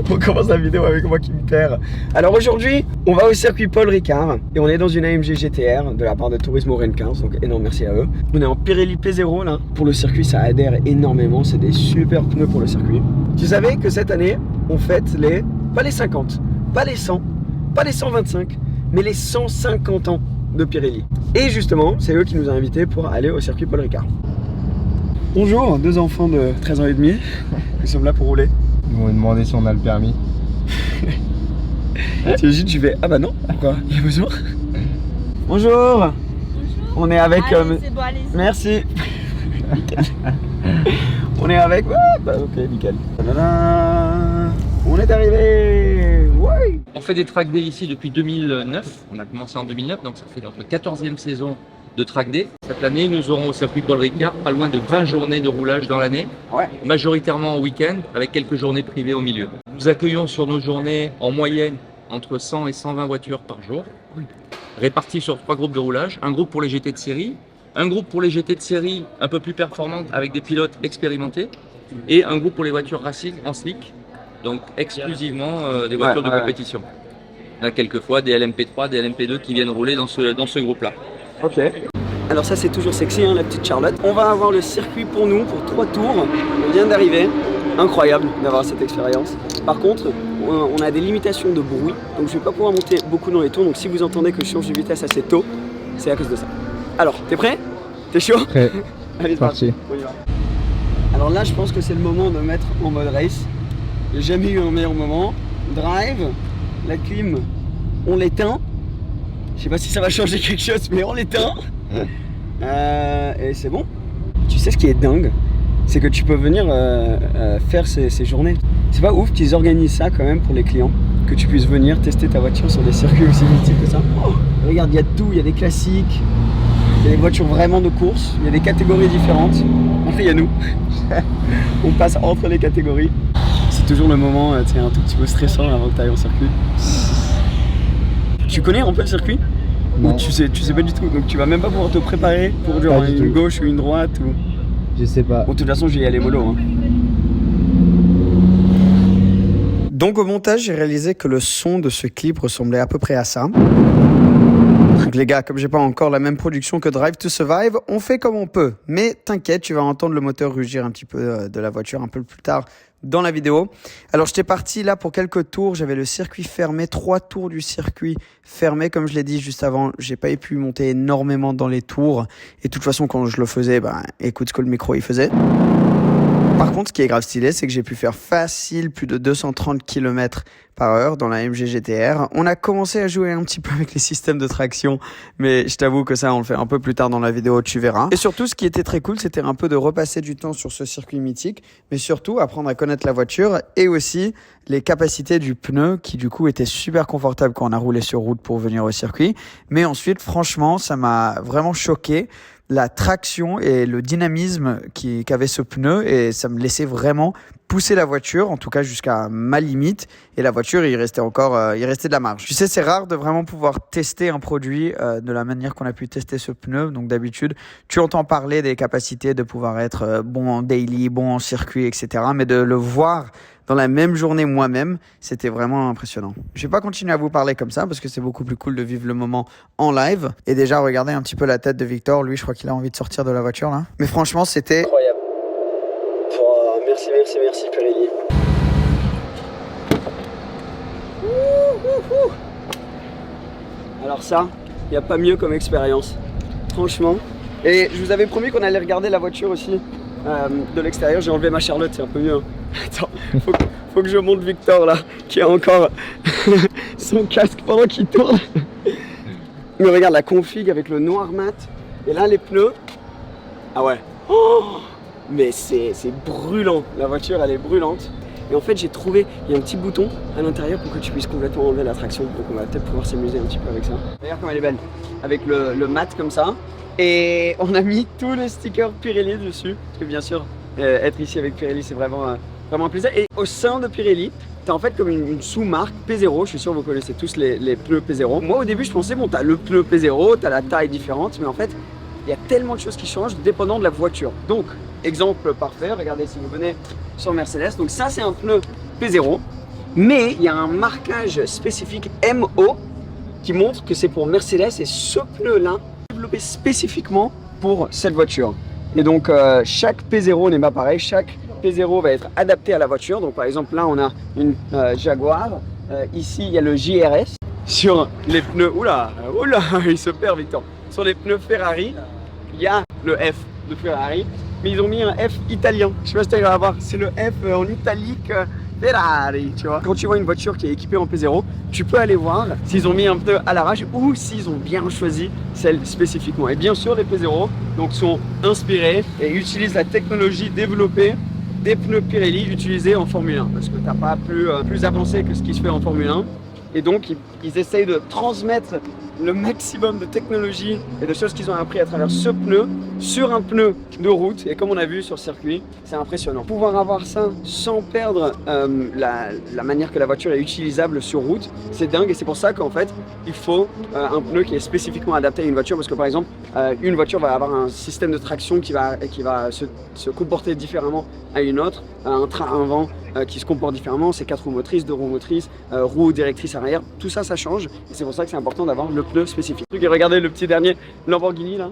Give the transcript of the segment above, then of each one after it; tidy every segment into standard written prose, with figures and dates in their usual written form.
On commence la vidéo avec moi qui me perds. Alors aujourd'hui, on va au circuit Paul Ricard et on est dans une AMG GTR de la part de Turismo Rennes 15, donc énorme merci à eux. On est en Pirelli P0 là. Pour le circuit, ça adhère énormément, c'est des super pneus pour le circuit. Tu savais que cette année, on fête pas les 50, pas les 100, pas les 125, mais les 150 ans de Pirelli. Et justement, c'est eux qui nous ont invités pour aller au circuit Paul Ricard. Bonjour, deux enfants de 13 ans et demi. Nous sommes là pour rouler. Ils vont me demander si on a le permis. T'imagines, tu fais ah bah non, pourquoi? Il y a besoin. Bonjour. Bonjour. On est avec. Allez, c'est bon, allez-y. Merci. On est avec. Ouais, bah ok, nickel. Tadadam. On est arrivé. Ouais. On fait des track day ici depuis 2009. On a commencé en 2009, donc ça fait notre 14e saison de track day. Cette année, nous aurons au circuit Paul Ricard pas loin de 20 journées de roulage dans l'année, Ouais. majoritairement en week-end, avec quelques journées privées au milieu. Nous accueillons sur nos journées en moyenne entre 100 et 120 voitures par jour, réparties sur 3 groupes de roulage. Un groupe pour les GT de série, un groupe pour les GT de série un peu plus performantes avec des pilotes expérimentés, et un groupe pour les voitures racing en slick, donc exclusivement des voitures de compétition. Il y a quelquefois des LMP3, des LMP2 qui viennent rouler dans ce groupe-là. Ok. Alors ça c'est toujours sexy hein, la petite Charlotte. On va avoir le circuit pour nous pour 3 tours. On vient d'arriver. Incroyable d'avoir cette expérience. Par contre, on a des limitations de bruit. Donc je vais pas pouvoir monter beaucoup dans les tours. Donc si vous entendez que je change de vitesse assez tôt, c'est à cause de ça. Alors, t'es prêt? T'es chaud? Prêt. Allez, c'est parti. On y va. Alors là je pense que c'est le moment de mettre en mode race. J'ai jamais eu un meilleur moment. Drive, la clim, on l'éteint. Je sais pas si ça va changer quelque chose, mais on l'éteint. Et c'est bon. Tu sais ce qui est dingue, c'est que tu peux venir faire ces journées. C'est pas ouf qu'ils organisent ça quand même pour les clients, que tu puisses venir tester ta voiture sur des circuits aussi mythiques que ça. Oh, regarde, il y a tout, il y a des classiques, il y a des voitures vraiment de course, il y a des catégories différentes. Après il y a nous. On passe entre les catégories. C'est toujours le moment, un tout petit peu stressant avant que tu ailles en circuit. Tu connais un peu le circuit? Non. Ou tu sais pas du tout, donc tu vas même pas pouvoir te préparer pour genre une gauche ou une droite ou... Je sais pas. Bon, de toute façon, je vais y aller mollo. Hein. Donc au montage, j'ai réalisé que le son de ce clip ressemblait à peu près à ça. Donc les gars, comme j'ai pas encore la même production que Drive to Survive, on fait comme on peut. Mais t'inquiète, tu vas entendre le moteur rugir un petit peu de la voiture un peu plus tard dans la vidéo. Alors j'étais parti là pour quelques tours, j'avais le circuit fermé, 3 tours du circuit fermé comme je l'ai dit juste avant. J'ai pas pu monter énormément dans les tours et de toute façon quand je le faisais, écoute ce que le micro il faisait. Par contre, ce qui est grave stylé, c'est que j'ai pu faire facile plus de 230 km/h dans la AMG GTR. On a commencé à jouer un petit peu avec les systèmes de traction, mais je t'avoue que ça, on le fait un peu plus tard dans la vidéo, tu verras. Et surtout, ce qui était très cool, c'était un peu de repasser du temps sur ce circuit mythique, mais surtout apprendre à connaître la voiture et aussi les capacités du pneu qui du coup étaient super confortables quand on a roulé sur route pour venir au circuit. Mais ensuite, franchement, ça m'a vraiment choqué. La traction et le dynamisme qu'avait ce pneu et ça me laissait vraiment pousser la voiture, en tout cas jusqu'à ma limite et la voiture il restait de la marge. Tu sais, c'est rare de vraiment pouvoir tester un produit de la manière qu'on a pu tester ce pneu. Donc d'habitude tu entends parler des capacités de pouvoir être bon en daily, bon en circuit, etc. Mais de le voir dans la même journée moi-même, c'était vraiment impressionnant. Je vais pas continuer à vous parler comme ça parce que c'est beaucoup plus cool de vivre le moment en live. Et déjà, regardez un petit peu la tête de Victor. Lui, je crois qu'il a envie de sortir de la voiture là. Mais franchement, c'était incroyable. Oh, merci Pirelli. Alors ça, il n'y a pas mieux comme expérience. Franchement. Et je vous avais promis qu'on allait regarder la voiture aussi. De l'extérieur, j'ai enlevé ma Charlotte, c'est un peu mieux. Attends, faut que je monte Victor là, qui a encore son casque pendant qu'il tourne. Mais regarde la config avec le noir mat. Et là les pneus. Ah ouais. Oh, mais c'est brûlant. La voiture elle est brûlante. Et en fait j'ai trouvé, il y a un petit bouton à l'intérieur pour que tu puisses complètement enlever la traction. Donc on va peut-être pouvoir s'amuser un petit peu avec ça. Regarde comme elle est belle. Avec le mat comme ça. Et on a mis tous les stickers Pirelli dessus. Parce que bien sûr, être ici avec Pirelli, c'est vraiment un plaisir. Et au sein de Pirelli, tu as en fait comme une sous-marque P0. Je suis sûr que vous connaissez tous les pneus P0. Moi, au début, je pensais, bon, tu as le pneu P0, tu as la taille différente. Mais en fait, il y a tellement de choses qui changent dépendant de la voiture. Donc, exemple parfait, regardez si vous venez sur Mercedes. Donc ça, c'est un pneu P0, mais il y a un marquage spécifique MO qui montre que c'est pour Mercedes et ce pneu-là est développé spécifiquement pour cette voiture. Et donc chaque P0 n'est pas pareil, chaque P0 va être adapté à la voiture. Donc par exemple là on a une Jaguar, ici il y a le JRS. Sur les pneus, oula, il se perd Victor. Sur les pneus Ferrari, il y a le F de Ferrari, mais ils ont mis un F italien. Je sais pas si tu vas voir, c'est le F en italique Ferrari, tu vois. Quand tu vois une voiture qui est équipée en P0, tu peux aller voir s'ils ont mis un pneu à l'arrache ou s'ils ont bien choisi celle spécifiquement. Et bien sûr, les P0 donc, sont inspirés et utilisent la technologie développée des pneus Pirelli utilisés en Formule 1, parce que tu n'as pas plus avancé que ce qui se fait en Formule 1. Et donc, ils essayent de transmettre le maximum de technologie et de choses qu'ils ont appris à travers ce pneu sur un pneu de route. Et comme on a vu sur le circuit, c'est impressionnant. Pouvoir avoir ça sans perdre la manière que la voiture est utilisable sur route, c'est dingue. Et c'est pour ça qu'en fait, il faut un pneu qui est spécifiquement adapté à une voiture. Parce que par exemple, une voiture va avoir un système de traction qui va se comporter différemment à une autre. Un train à vent qui se comporte différemment, c'est 4 roues motrices, 2 roues motrices, roues directrices arrière, tout ça, ça change. Et c'est pour ça que c'est important d'avoir le pneu spécifique. Et regardez le petit dernier Lamborghini là,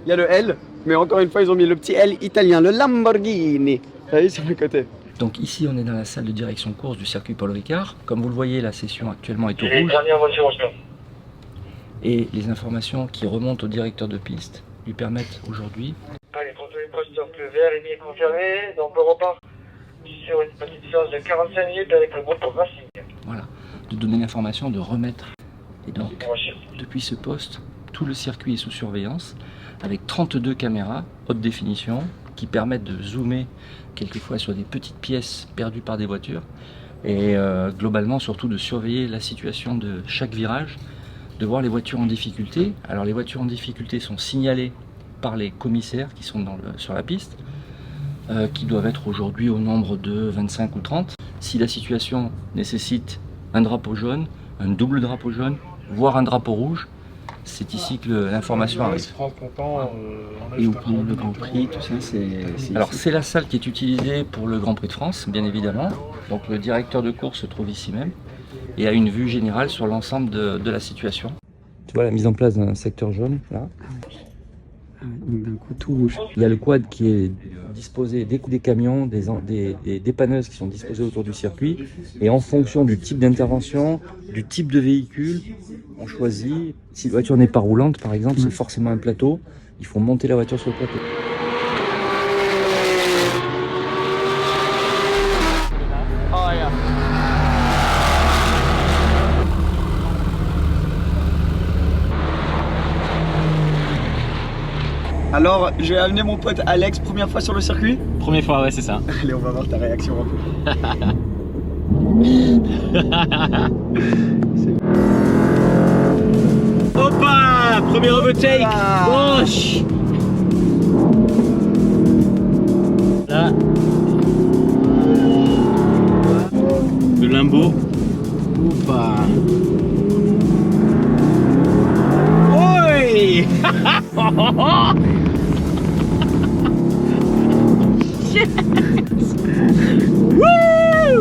il y a le L, mais encore une fois ils ont mis le petit L italien, le Lamborghini. Vous voyez sur le côté. Donc ici on est dans la salle de direction course du circuit Paul Ricard. Comme vous le voyez, la session actuellement est au rouge. Et les informations qui remontent au directeur de piste lui permettent aujourd'hui... Allez, contrôle poste sur le vert, il est confirmé, donc on repart sur une petite séance de 45 minutes avec le groupe pour Racing. Voilà, de donner l'information, de remettre. Et donc, depuis ce poste, tout le circuit est sous surveillance, avec 32 caméras haute définition qui permettent de zoomer quelquefois sur des petites pièces perdues par des voitures et globalement surtout de surveiller la situation de chaque virage, de voir les voitures en difficulté. Alors les voitures en difficulté sont signalées par les commissaires qui sont sur la piste, qui doivent être aujourd'hui au nombre de 25 ou 30. Si la situation nécessite un drapeau jaune, un double drapeau jaune, voire un drapeau rouge, c'est ici que l'information arrive. Et au pour le Grand Prix, tout ça, c'est... Alors c'est la salle qui est utilisée pour le Grand Prix de France, bien évidemment. Donc le directeur de course se trouve ici même et a une vue générale sur l'ensemble de la situation. Tu vois la mise en place d'un secteur jaune, là. Donc d'un coup tout rouge. Il y a le quad qui est disposé, des camions, des dépanneuses qui sont disposées autour du circuit. Et en fonction du type d'intervention, du type de véhicule, on choisit. Si la voiture n'est pas roulante, par exemple, c'est forcément un plateau. Il faut monter la voiture sur le plateau. Alors, je vais amener mon pote Alex, première fois sur le circuit. Première fois, ouais, c'est ça. Allez, on va voir ta réaction un peu. Hoppa, premier overtake. Gauche. Là. Le limbo. Hoppa. Oi. Yes. Woo!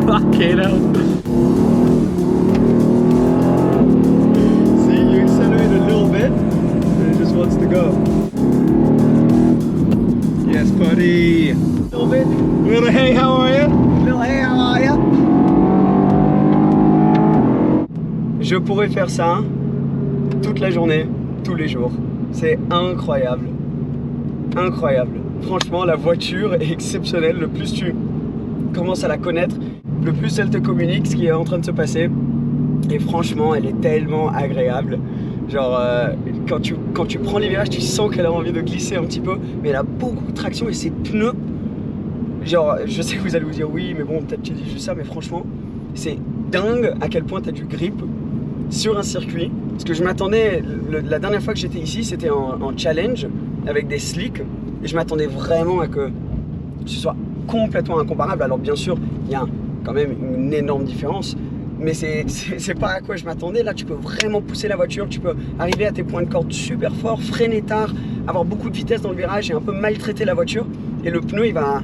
Okay, now. See, you accelerate a little bit, and it just wants to go. Yes, buddy. A little bit. Little hey, how are you? Little hey, how are ya? Je pourrais faire ça toute la journée, tous les jours. C'est incroyable. Incroyable. Franchement, la voiture est exceptionnelle. Le plus tu commences à la connaître, le plus elle te communique ce qui est en train de se passer. Et franchement, elle est tellement agréable. Genre, quand tu prends les virages, tu sens qu'elle a envie de glisser un petit peu. Mais elle a beaucoup de traction et ses pneus... Genre, je sais que vous allez vous dire oui, mais bon, peut-être tu dis juste ça. Mais franchement, c'est dingue à quel point tu as du grip sur un circuit. Parce que je m'attendais, la dernière fois que j'étais ici, c'était en challenge avec des slicks. Et je m'attendais vraiment à que ce soit complètement incomparable. Alors bien sûr, il y a quand même une énorme différence. Mais c'est pas à quoi je m'attendais. Là, tu peux vraiment pousser la voiture. Tu peux arriver à tes points de corde super fort, freiner tard, avoir beaucoup de vitesse dans le virage et un peu maltraiter la voiture. Et le pneu, il va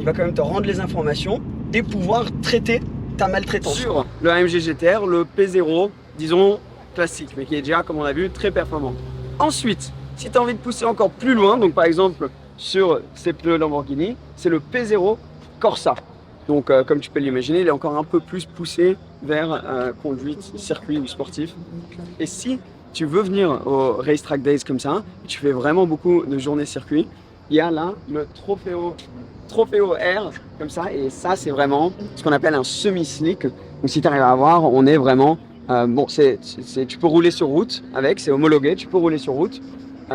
va quand même te rendre les informations et pouvoir traiter ta maltraitance. Sur le AMG GTR, le P0, disons classique, mais qui est déjà, comme on a vu, très performant. Ensuite, si tu as envie de pousser encore plus loin, donc par exemple sur ces pneus Lamborghini, c'est le P0 Corsa. Donc comme tu peux l'imaginer, il est encore un peu plus poussé vers conduite, circuit ou sportif. Et si tu veux venir au Racetrack Days comme ça, tu fais vraiment beaucoup de journées circuit, il y a là le Trofeo R comme ça, et ça c'est vraiment ce qu'on appelle un semi-slick. Donc si tu arrives à voir, on est vraiment bon, tu peux rouler sur route avec, c'est homologué, tu peux rouler sur route,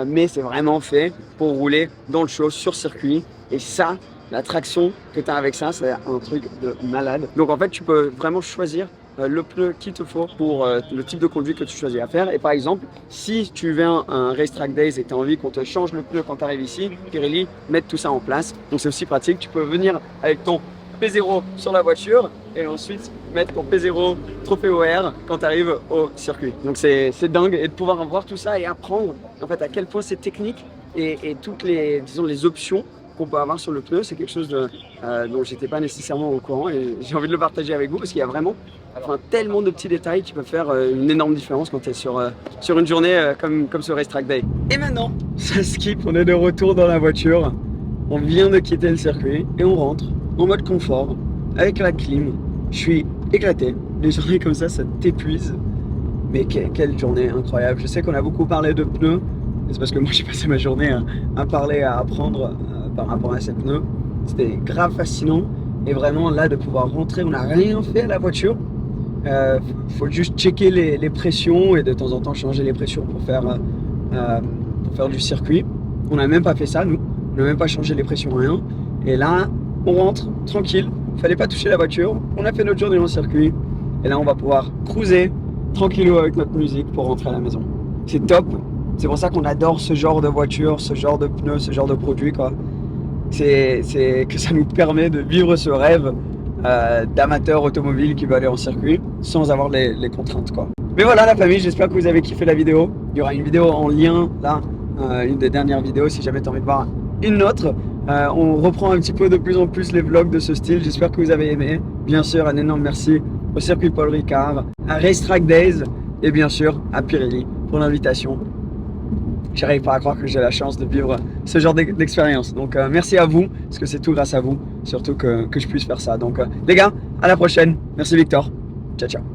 mais c'est vraiment fait pour rouler dans le show, sur circuit. Et ça, la traction que tu as avec ça, c'est un truc de malade. Donc en fait, tu peux vraiment choisir le pneu qu'il te faut pour le type de conduite que tu choisis à faire. Et par exemple, si tu viens à un Racetrack Days et tu as envie qu'on te change le pneu quand tu arrives ici, Pirelli met tout ça en place. Donc c'est aussi pratique, tu peux venir avec ton P0 sur la voiture et ensuite mettre ton P0 Trofeo R quand tu arrives au circuit. Donc c'est dingue, et de pouvoir voir tout ça et apprendre en fait à quel point c'est technique et toutes les, disons, les options qu'on peut avoir sur le pneu, c'est quelque chose dont j'étais pas nécessairement au courant, et j'ai envie de le partager avec vous parce qu'il y a vraiment tellement de petits détails qui peuvent faire une énorme différence quand tu es sur une journée comme ce Racetrack Day. Et maintenant, ça skip, on est de retour dans la voiture, on vient de quitter le circuit et on rentre en mode confort, avec la clim. Je suis éclaté, les journées comme ça t'épuise, mais quelle journée incroyable. Je sais qu'on a beaucoup parlé de pneus, c'est parce que moi j'ai passé ma journée à parler, à apprendre par rapport à ces pneus. C'était grave fascinant, et vraiment là de pouvoir rentrer, on n'a rien fait à la voiture. Faut juste checker les pressions et de temps en temps changer les pressions pour faire du circuit. On n'a même pas fait ça, nous, on n'a même pas changé les pressions, rien. Et là on rentre tranquille, fallait pas toucher la voiture, on a fait notre journée en circuit, et là on va pouvoir cruiser tranquillou avec notre musique pour rentrer à la maison. C'est top. C'est pour ça qu'on adore ce genre de voiture, ce genre de pneus, ce genre de produit, quoi. C'est que ça nous permet de vivre ce rêve d'amateur automobile qui veut aller en circuit sans avoir les contraintes, quoi. Mais voilà la famille, j'espère que vous avez kiffé la vidéo. Il y aura une vidéo en lien là, une des dernières vidéos si jamais tu as envie de voir une autre. On reprend un petit peu de plus en plus les vlogs de ce style, j'espère que vous avez aimé. Bien sûr, un énorme merci au circuit Paul Ricard, à Racetrack Days et bien sûr à Pirelli pour l'invitation. J'arrive pas à croire que j'ai la chance de vivre ce genre d'expérience. Donc merci à vous, parce que c'est tout grâce à vous, surtout que je puisse faire ça. Donc les gars, à la prochaine. Merci Victor. Ciao, ciao.